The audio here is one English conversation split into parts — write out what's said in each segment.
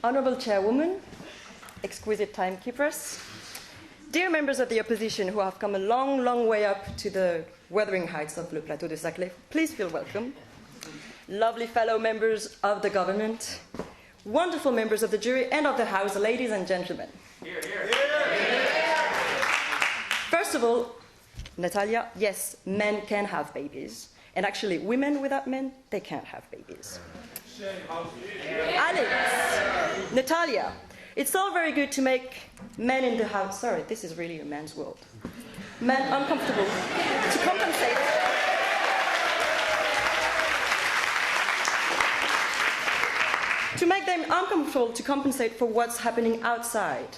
Honourable Chairwoman, exquisite timekeepers, dear members of the opposition who have come a long, long way up to the weathering heights of Le Plateau de Saclay, please feel welcome. Lovely fellow members of the government, wonderful members of the jury and of the House, ladies and gentlemen. Here, here. Here. First of all, Natalia, yes, men can have babies. And actually, women without men, they can't have babies. Alex, Natalia, it's all very good to make men in the house, sorry, this is really a man's world, men uncomfortable to compensate. To make them uncomfortable to compensate for what's happening outside.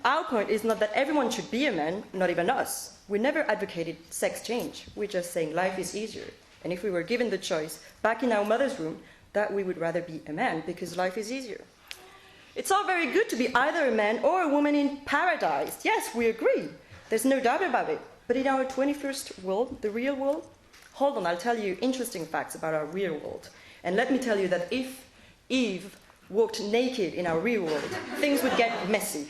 Our point is not that everyone should be a man, not even us. We never advocated sex change. We're just saying life is easier. And if we were given the choice back in our mother's room, that we would rather be a man because life is easier. It's all very good to be either a man or a woman in paradise. Yes, we agree. There's no doubt about it. But in our 21st world, the real world, hold on, I'll tell you interesting facts about our real world. And let me tell you that if Eve walked naked in our real world, things would get messy.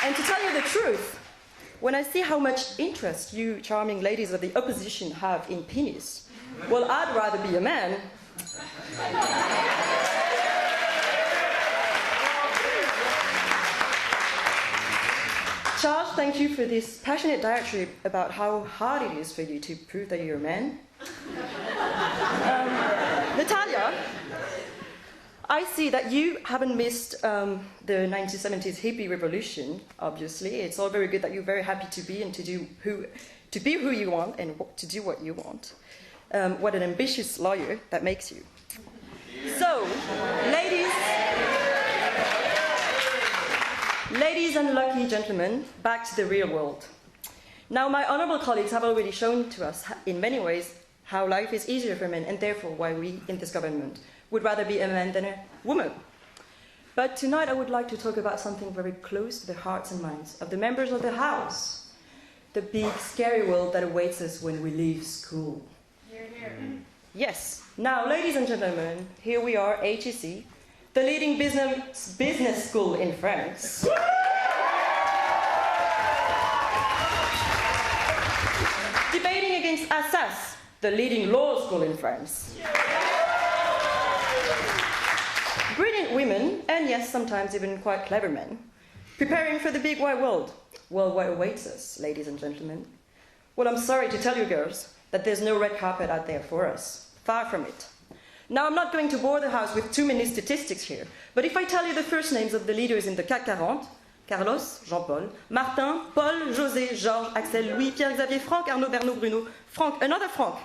And to tell you the truth, when I see how much interest you charming ladies of the opposition have in penis, well, I'd rather be a man. Charles, thank you for this passionate diatribe about how hard it is for you to prove that you're a man. Natalia, I see that you haven't missed the 1970s hippie revolution, obviously. It's all very good that you're very happy to be and to be who you want and to do what you want. What an ambitious lawyer that makes you. So, ladies and lucky gentlemen, back to the real world. Now, my honourable colleagues have already shown to us in many ways how life is easier for men and therefore why we in this government would rather be a man than a woman. But tonight I would like to talk about something very close to the hearts and minds of the members of the House. The big, scary world that awaits us when we leave school. Here, here. Yes. Now, ladies and gentlemen, here we are, HEC, the leading business school in France. Debating against Assas, the leading law school in France. Brilliant women, and yes, sometimes even quite clever men, preparing for the big wide world. Well, what awaits us, ladies and gentlemen? Well, I'm sorry to tell you girls that there's no red carpet out there for us. Far from it. Now, I'm not going to bore the House with too many statistics here, but if I tell you the first names of the leaders in the CAC 40, Carlos, Jean-Paul, Martin, Paul, José, Georges, Axel, Louis, Pierre-Xavier, Franck, Arnaud, Bernard, Bruno, Franck, another Franck,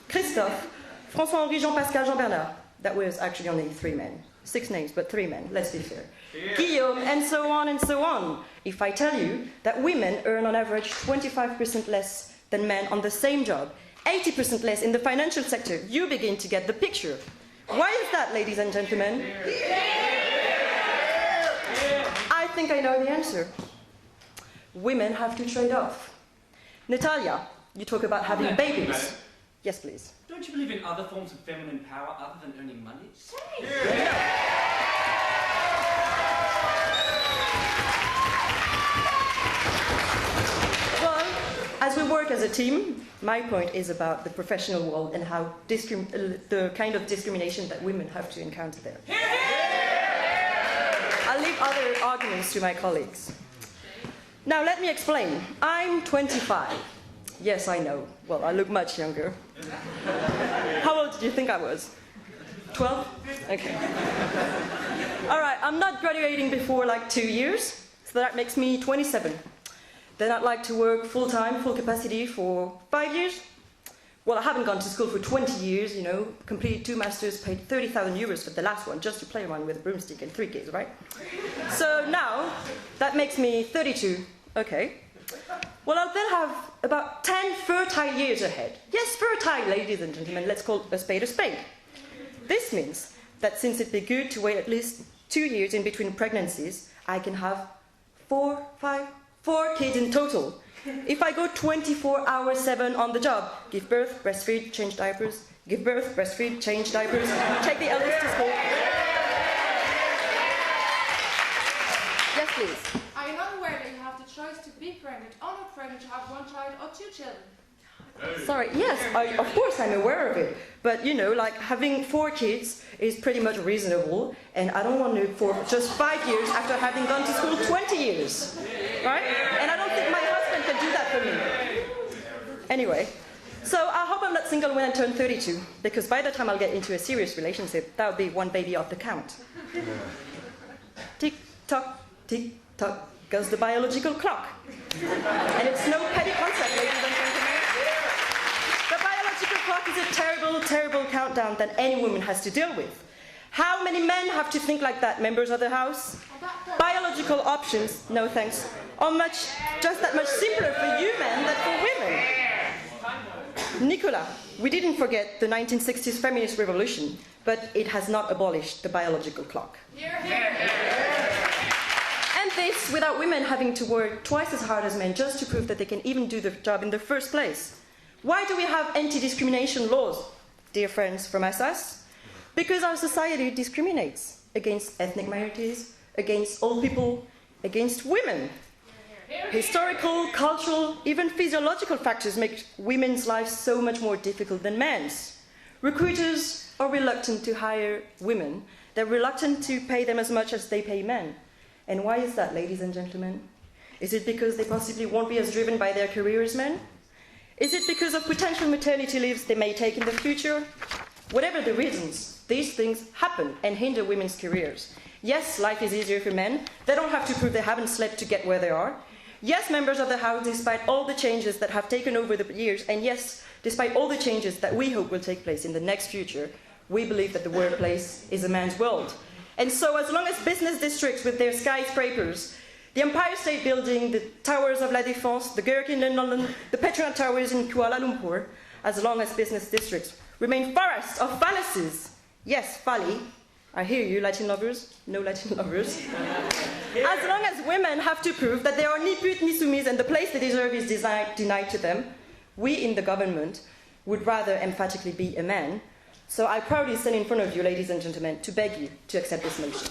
Christophe, François-Henri, Jean-Pascal, Jean-Bernard. That was actually only 3 men. 6 names, but 3 men, let's be fair. Yeah. Guillaume, and so on and so on. If I tell you that women earn on average 25% less than men on the same job, 80% less in the financial sector, you begin to get the picture. Why is that, ladies and gentlemen? I think I know the answer. Women have to trade off. Natalia, you talk about having babies. Yes, please. Don't you believe in other forms of feminine power other than earning money? Well, as we work as a team, my point is about the professional world and how the kind of discrimination that women have to encounter there. I'll leave other arguments to my colleagues. Now, let me explain. I'm 25. Yes, I know. Well, I look much younger. How old did you think I was? 12? Okay. All right, I'm not graduating before like 2 years, so that makes me 27. Then I'd like to work full-time, full capacity for 5 years. Well, I haven't gone to school for 20 years, you know, completed 2 masters, paid 30,000 euros for the last one, just to play around with a broomstick and 3 kids, right? So now, that makes me 32. Okay. Well, I'll then have about 10 fertile years ahead. Yes, fertile, ladies and gentlemen, let's call a spade a spade. This means that since it'd be good to wait at least 2 years in between pregnancies, I can have 4 kids in total. If I go 24 hours 7 on the job, give birth, breastfeed, change diapers, Give birth, breastfeed, change diapers, take the eldest to school. Yes, please. Are you not aware that you have the choice to be pregnant or not pregnant to have one child or two children? Sorry, yes, of course I'm aware of it. But you know, like having 4 kids is pretty much reasonable, and I don't want to for just 5 years after having gone to school 20 years, right? And I don't think my husband can do that for me. Anyway, so I hope I'm not single when I turn 32, because by the time I'll get into a serious relationship, that would be 1 baby off the count. Tick tock, goes the biological clock. And it's no petty concept, ladies and gentlemen. The biological clock is a terrible, terrible countdown that any woman has to deal with. How many men have to think like that, members of the House? Biological options, no thanks, are just that much simpler for you men than for women. Nicola, we didn't forget the 1960s feminist revolution, but it has not abolished the biological clock. And this without women having to work twice as hard as men just to prove that they can even do the job in the first place. Why do we have anti-discrimination laws, dear friends from SS? Because our society discriminates against ethnic minorities, against old people, against women. Historical, cultural, even physiological factors make women's lives so much more difficult than men's. Recruiters are reluctant to hire women. They're reluctant to pay them as much as they pay men. And why is that, ladies and gentlemen? Is it because they possibly won't be as driven by their career as men? Is it because of potential maternity leaves they may take in the future? Whatever the reasons, these things happen and hinder women's careers. Yes, life is easier for men. They don't have to prove they haven't slept to get where they are. Yes, members of the House, despite all the changes that have taken over the years, and yes, despite all the changes that we hope will take place in the next future, we believe that the workplace is a man's world. And so as long as business districts with their skyscrapers, the Empire State Building, the towers of La Défense, the Gherkin in London, the Petronas Towers in Kuala Lumpur, as long as business districts remain forests of fallacies. Yes, Fali, I hear you, Latin lovers, no Latin lovers. As long as women have to prove that they are ni pute ni soumise and the place they deserve is denied to them, we in the government would rather emphatically be a man. So I proudly stand in front of you, ladies and gentlemen, to beg you to accept this motion.